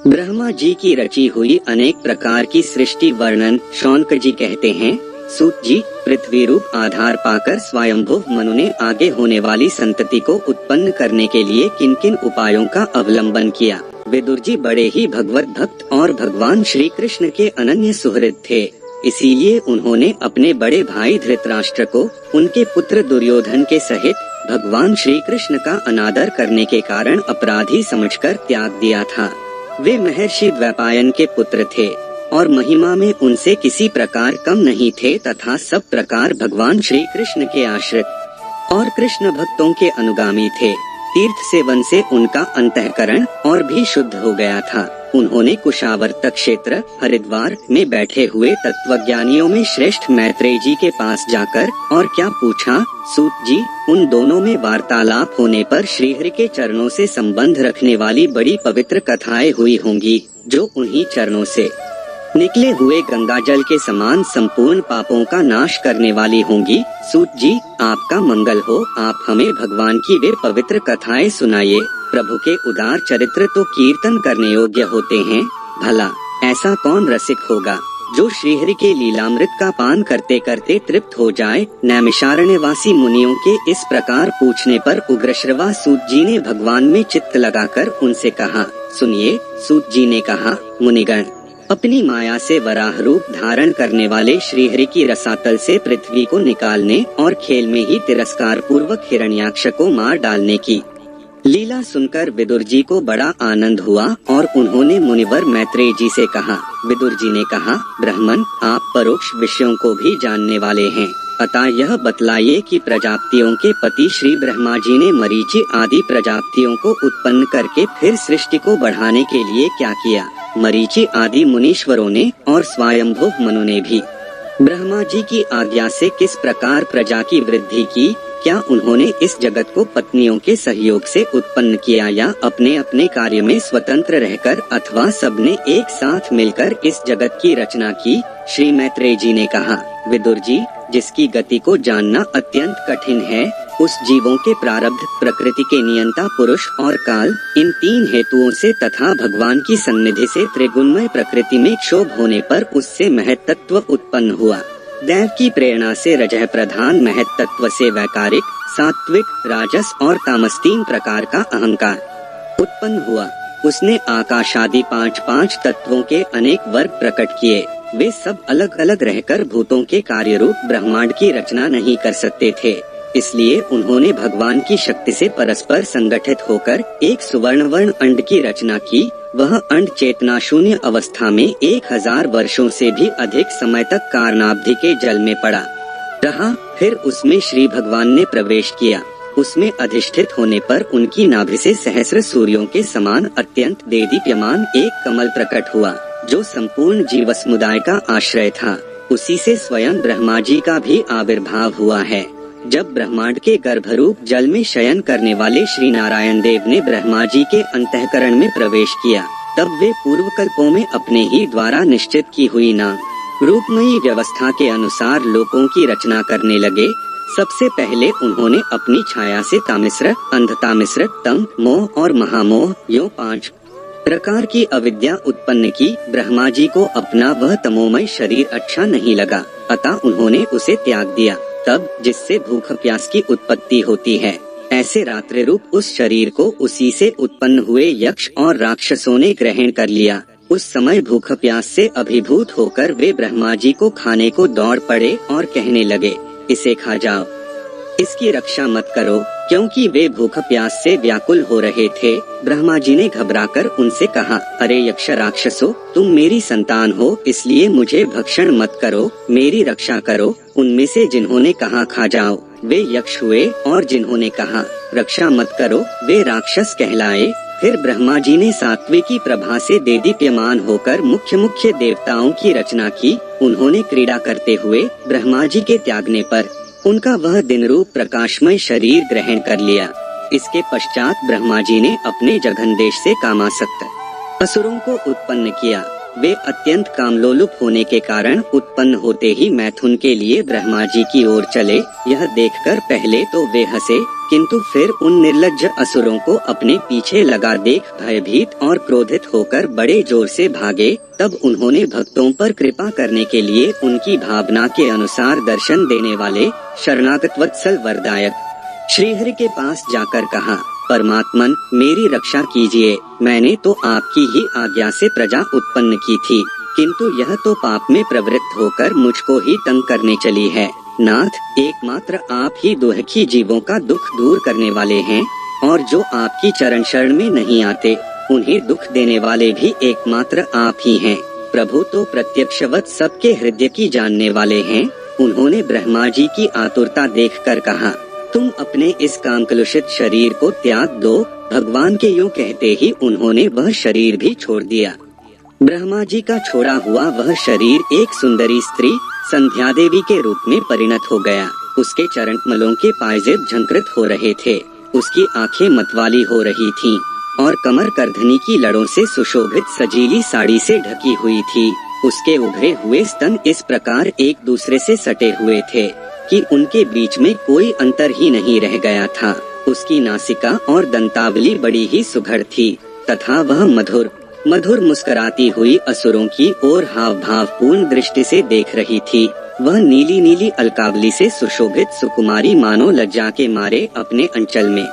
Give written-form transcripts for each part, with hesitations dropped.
ब्रह्मा जी की रची हुई अनेक प्रकार की सृष्टि वर्णन शौनक जी कहते हैं। सूत जी, पृथ्वी रूप आधार पाकर स्वयंभुव मनु ने आगे होने वाली संतति को उत्पन्न करने के लिए किन किन उपायों का अवलंबन किया। विदुर जी बड़े ही भगवत भक्त और भगवान श्री कृष्ण के अनन्य सुहृद थे। इसीलिए उन्होंने अपने बड़े भाई धृतराष्ट्र को उनके पुत्र दुर्योधन के सहित भगवान श्री कृष्ण का अनादर करने के कारण अपराधी समझकर त्याग दिया था। वे महर्षि द्वैपायन के पुत्र थे और महिमा में उनसे किसी प्रकार कम नहीं थे तथा सब प्रकार भगवान श्री कृष्ण के आश्रित और कृष्ण भक्तों के अनुगामी थे। तीर्थ सेवन से उनका अंतःकरण और भी शुद्ध हो गया था। उन्होंने कुशावर्त क्षेत्र हरिद्वार में बैठे हुए तत्वज्ञानियों में श्रेष्ठ मैत्रेय जी के पास जाकर और क्या पूछा। सूत जी, उन दोनों में वार्तालाप होने पर श्रीहरि के चरणों से संबंध रखने वाली बड़ी पवित्र कथाएं हुई होंगी, जो उन्हीं चरणों से निकले हुए गंगाजल के समान संपूर्ण पापों का नाश करने वाली होंगी। सूत जी, आपका मंगल हो, आप हमें भगवान की वे पवित्र कथाएं सुनाइए। प्रभु के उदार चरित्र तो कीर्तन करने योग्य होते हैं। भला ऐसा कौन रसिक होगा जो श्रीहरि के लीलामृत का पान करते करते तृप्त हो जाए। नैमिषारण्यवासी मुनियों के इस प्रकार पूछने पर उग्रश्रवा सूत जी ने भगवान में चित्त लगाकर उनसे कहा। सुनिए। सूत जी ने कहा, मुनिगण, अपनी माया से वराह रूप धारण करने वाले श्रीहरि की रसातल से पृथ्वी को निकालने और खेल में ही तिरस्कार पूर्वक हिरण्याक्ष को मार डालने की लीला सुनकर विदुर जी को बड़ा आनंद हुआ और उन्होंने मुनिवर मैत्रेय जी से कहा। विदुर जी ने कहा, ब्राह्मण, आप परोक्ष विषयों को भी जानने वाले हैं, अतः यह बतलाइए कि प्रजापतियों के पति श्री ब्रह्मा जी ने मरीचि आदि प्रजापतियों को उत्पन्न करके फिर सृष्टि को बढ़ाने के लिए क्या किया। मरीचि आदि मुनीश्वरों ने और स्वयंभुव मनु ने भी ब्रह्मा जी की आज्ञा से किस प्रकार प्रजा की वृद्धि की। क्या उन्होंने इस जगत को पत्नियों के सहयोग से उत्पन्न किया या अपने अपने कार्य में स्वतंत्र रहकर अथवा सबने एक साथ मिलकर इस जगत की रचना की। श्री मैत्रेय जी ने कहा, विदुर जी, जिसकी गति को जानना अत्यंत कठिन है, उस जीवों के प्रारब्ध, प्रकृति के नियंता पुरुष और काल, इन तीन हेतुओं से तथा भगवान की सन्निधि से त्रिगुणमय प्रकृति में क्षोभ होने पर उससे महत्त्व उत्पन्न हुआ। दैव की प्रेरणा से रजः प्रधान महत्त्व से वैकारिक, सात्विक, राजस और तामस तीन प्रकार का अहंकार उत्पन्न हुआ। उसने आकाशादि पांच तत्वों के अनेक वर्ग प्रकट किए। वे सब अलग अलग रहकर भूतों के कार्य रूप ब्रह्मांड की रचना नहीं कर सकते थे। इसलिए उन्होंने भगवान की शक्ति से परस्पर संगठित होकर एक सुवर्णवर्ण अंड की रचना की। वह अंड चेतना शून्य अवस्था में 1000 वर्षों से भी अधिक समय तक कारणाब्धि के जल में पड़ा रहा। फिर उसमें श्री भगवान ने प्रवेश किया। उसमें अधिष्ठित होने पर उनकी नाभि से सहस्र सूर्यों के समान अत्यंत देदीप्यमान एक कमल प्रकट हुआ, जो संपूर्ण जीव समुदाय का आश्रय था। उसी से स्वयं ब्रह्मा जी का भी आविर्भाव हुआ है। जब ब्रह्मांड के गर्भरूप जल में शयन करने वाले श्री नारायण देव ने ब्रह्मा जी के अंतःकरण में प्रवेश किया, तब वे पूर्व कल्पों में अपने ही द्वारा निश्चित की हुई नाम रूपमयी व्यवस्था के अनुसार लोकों की रचना करने लगे। सबसे पहले उन्होंने अपनी छाया से तामिश्र, अंधतामिश्र, तम, मोह और महामोह यो 5 प्रकार की अविद्या उत्पन्न की। ब्रह्मा जी को अपना वह तमोमय शरीर अच्छा नहीं लगा, अतः उन्होंने उसे त्याग दिया। तब जिससे भूख प्यास की उत्पत्ति होती है, ऐसे रात्रि रूप उस शरीर को उसी से उत्पन्न हुए यक्ष और राक्षसों ने ग्रहण कर लिया। उस समय भूख प्यास से अभिभूत होकर वे ब्रह्मा जी को खाने को दौड़ पड़े और कहने लगे, इसे खा जाओ, इसकी रक्षा मत करो, क्योंकि वे भूख प्यास से व्याकुल हो रहे थे। ब्रह्मा जी ने घबराकर उनसे कहा, अरे यक्ष राक्षसों, तुम मेरी संतान हो, इसलिए मुझे भक्षण मत करो, मेरी रक्षा करो। उनमें से जिन्होंने कहा खा जाओ, वे यक्ष हुए, और जिन्होंने कहा रक्षा मत करो, वे राक्षस कहलाए। फिर ब्रह्मा जी ने सात्विकी प्रभा से देदीप्यमान होकर मुख्य मुख्य देवताओं की रचना की। उन्होंने क्रीड़ा करते हुए ब्रह्मा जी के त्यागने पर उनका वह दिन रूप प्रकाशमय शरीर ग्रहण कर लिया। इसके पश्चात ब्रह्मा जी ने अपने जघन देश से कामासक्त असुरों को उत्पन्न किया। वे अत्यंत कामलोलुप होने के कारण उत्पन्न होते ही मैथुन के लिए ब्रह्मा जी की ओर चले। यह देखकर पहले तो वे हंसे, किंतु फिर उन निर्लज्ज असुरों को अपने पीछे लगा देख भयभीत और क्रोधित होकर बड़े जोर से भागे। तब उन्होंने भक्तों पर कृपा करने के लिए उनकी भावना के अनुसार दर्शन देने वाले शरणागत वत्सल वरदायक श्रीहरि के पास जाकर कहा, परमात्मन मेरी रक्षा कीजिए। मैंने तो आपकी ही आज्ञा से प्रजा उत्पन्न की थी, किंतु यह तो पाप में प्रवृत्त होकर मुझको ही तंग करने चली है। नाथ, एकमात्र आप ही दुखी जीवों का दुख दूर करने वाले हैं, और जो आपकी चरण शरण में नहीं आते उन्हें दुख देने वाले भी एकमात्र आप ही हैं। प्रभु तो प्रत्यक्षवत सबके हृदय की जानने वाले हैं। उन्होंने ब्रह्मा जी की आतुरता देखकर कहा, तुम अपने इस काम कलुषित शरीर को त्याग दो। भगवान के यूं कहते ही उन्होंने वह शरीर भी छोड़ दिया। ब्रह्मा जी का छोड़ा हुआ वह शरीर एक सुंदरी स्त्री संध्या देवी के रूप में परिणत हो गया। उसके चरण कमलों के पायजेब झंकृत हो रहे थे, उसकी आंखें मतवाली हो रही थीं, और कमर करधनी की लड़ों से सुशोभित सजीली साड़ी से ढकी हुई थी। उसके उभरे हुए स्तन इस प्रकार एक दूसरे से सटे हुए थे कि उनके बीच में कोई अंतर ही नहीं रह गया था। उसकी नासिका और दंतावली बड़ी ही सुघड़ थी, तथा वह मधुर मधुर मुस्कुराती हुई असुरों की ओर हाव भाव पूर्ण दृष्टि से देख रही थी। वह नीली नीली अलकावली से सुशोभित सुकुमारी मानो लज्जा के मारे अपने अंचल में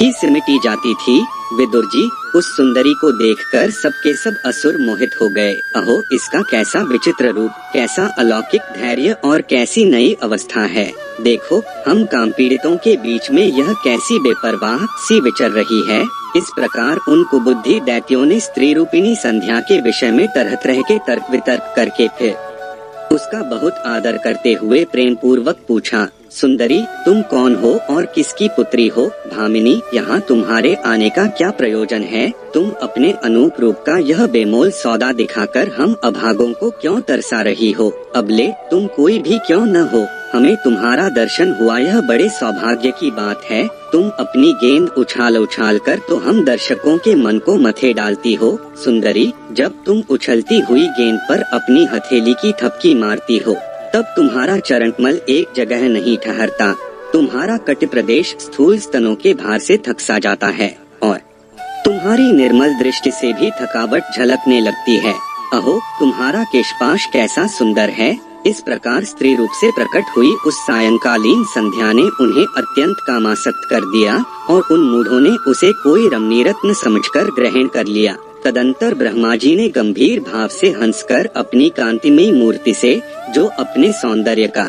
ही सिमटी जाती थी। विदुर जी, उस सुंदरी को देखकर सबके सब असुर मोहित हो गए। अहो, इसका कैसा विचित्र रूप, कैसा अलौकिक धैर्य और कैसी नई अवस्था है। देखो, हम काम पीड़ितों के बीच में यह कैसी बेपरवाह सी विचर रही है। इस प्रकार उन कुबुद्धि दैत्यों ने स्त्री रूपिणी संध्या के विषय में तरह तरह के तर्क वितर्क करके फिर उसका बहुत आदर करते हुए प्रेम पूर्वक पूछा, सुंदरी, तुम कौन हो और किसकी पुत्री हो? भामिनी, यहाँ तुम्हारे आने का क्या प्रयोजन है? तुम अपने अनूप रूप का यह बेमोल सौदा दिखाकर हम अभागों को क्यों तरसा रही हो? अबले तुम कोई भी क्यों न हो, हमें तुम्हारा दर्शन हुआ यह बड़े सौभाग्य की बात है। तुम अपनी गेंद उछाल उछाल कर तो हम दर्शकों के मन को मथे डालती हो। सुंदरी, जब तुम उछलती हुई गेंद पर अपनी हथेली की थपकी मारती हो, तब तुम्हारा चरणकमल एक जगह नहीं ठहरता। तुम्हारा कट प्रदेश स्थूल स्तनों के भार से थक सा जाता है, और तुम्हारी निर्मल दृष्टि से भी थकावट झलकने लगती है। अहो, तुम्हारा केशपाश कैसा सुंदर है। इस प्रकार स्त्री रूप से प्रकट हुई उस सायंकालीन संध्या ने उन्हें अत्यंत कामासक्त कर दिया, और उन मूढ़ों ने उसे कोई रमणीय रत्न समझकर ग्रहण कर लिया। तदंतर ब्रह्मा जी ने गंभीर भाव से हंसकर अपनी कांतिमयी मूर्ति से, जो अपने सौंदर्य का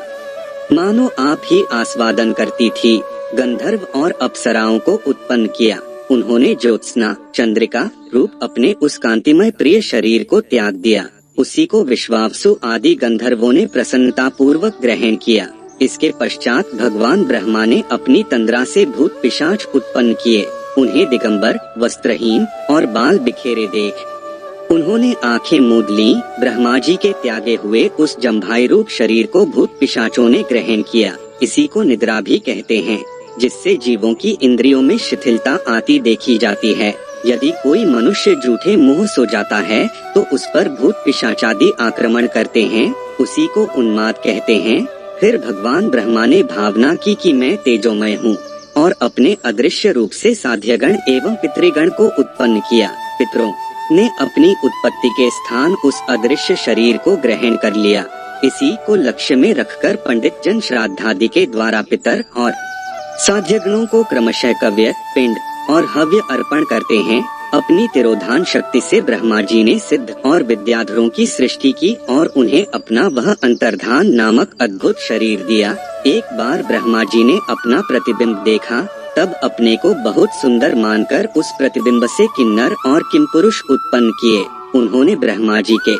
मानो आप ही आस्वादन करती थी, गंधर्व और अप्सराओं को उत्पन्न किया। उन्होंने ज्योत्सना चंद्रिका रूप अपने उस कांतिमय प्रिय शरीर को त्याग दिया। उसी को विश्वावसु आदि गंधर्वों ने प्रसन्नता पूर्वक ग्रहण किया। इसके पश्चात भगवान ब्रह्मा ने अपनी तंद्रा से भूत पिशाच उत्पन्न किए। उन्हें दिगंबर, वस्त्रहीन और बाल बिखेरे देख उन्होंने आंखें मूंद ली। ब्रह्मा जी के त्यागे हुए उस जम्भाई रूप शरीर को भूत पिशाचों ने ग्रहण किया। इसी को निद्रा भी कहते हैं, जिससे जीवों की इंद्रियों में शिथिलता आती देखी जाती है। यदि कोई मनुष्य झूठे मुंह सो जाता है तो उस पर भूत पिशाचादि आक्रमण करते हैं, उसी को उन्माद कहते हैं। फिर भगवान ब्रह्मा ने भावना की कि मैं तेजोमय हूँ, और अपने अदृश्य रूप से साध्यगण एवं पितृगण को उत्पन्न किया। पितरों ने अपनी उत्पत्ति के स्थान उस अदृश्य शरीर को ग्रहण कर लिया। इसी को लक्ष्य में रखकर पंडित जन श्राद्धादि के द्वारा पितर और साध्यगणों को क्रमशः कव्य, पिंड और हव्य अर्पण करते हैं। अपनी तिरोधान शक्ति से ब्रह्मा जी ने सिद्ध और विद्याधरों की सृष्टि की और उन्हें अपना वह अंतर्धान नामक अद्भुत शरीर दिया। एक बार ब्रह्मा जी ने अपना प्रतिबिंब देखा, तब अपने को बहुत सुंदर मानकर उस प्रतिबिंब से किन्नर और किमपुरुष उत्पन्न किए। उन्होंने ब्रह्मा जी के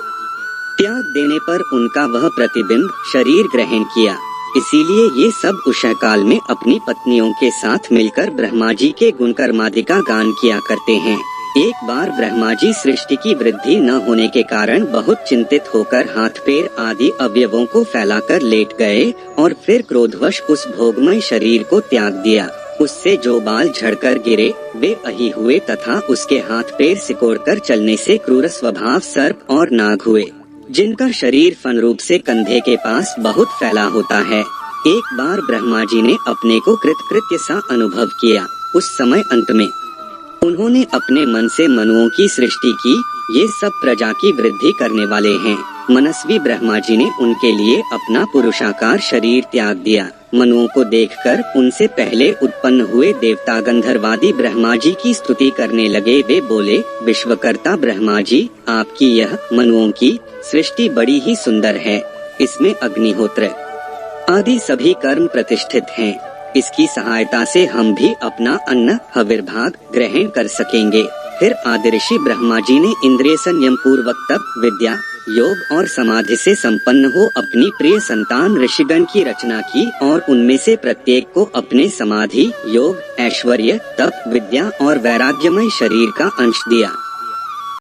त्याग देने पर उनका वह प्रतिबिंब शरीर ग्रहण किया। इसीलिए ये सब उषः काल में अपनी पत्नियों के साथ मिलकर ब्रह्मा जी के गुणकर्मादि का गान किया करते हैं। एक बार ब्रह्मा जी सृष्टि की वृद्धि न होने के कारण बहुत चिंतित होकर हाथ पैर आदि अवयवों को फैलाकर लेट गए, और फिर क्रोधवश उस भोगमय शरीर को त्याग दिया। उससे जो बाल झड़कर गिरे वे अही हुए, तथा उसके हाथ पैर सिकोड़कर चलने से क्रूर स्वभाव सर्प और नाग हुए, जिनका शरीर फन रूप से कंधे के पास बहुत फैला होता है। एक बार ब्रह्मा जी ने अपने को कृतकृत्य सा अनुभव किया। उस समय अंत में उन्होंने अपने मन से मनुओं की सृष्टि की। ये सब प्रजा की वृद्धि करने वाले हैं। मनस्वी ब्रह्मा जी ने उनके लिए अपना पुरुषाकार शरीर त्याग दिया। मनुओं को देखकर उनसे पहले उत्पन्न हुए देवता गंधर्वादी ब्रह्मा जी की स्तुति करने लगे। वे बोले, विश्वकर्ता ब्रह्मा जी, आपकी यह मनुओं की सृष्टि बड़ी ही सुंदर है। इसमें अग्निहोत्र आदि सभी कर्म प्रतिष्ठित हैं। इसकी सहायता से हम भी अपना अन्न हविर्भाग ग्रहण कर सकेंगे। फिर आदि ऋषि ब्रह्मा जी ने इंद्रिय संयम पूर्वक तप, विद्या, योग और समाधि से संपन्न हो अपनी प्रिय संतान ऋषिगण की रचना की और उनमें से प्रत्येक को अपने समाधि, योग, ऐश्वर्य, तप, विद्या और वैराग्यमय शरीर का अंश दिया।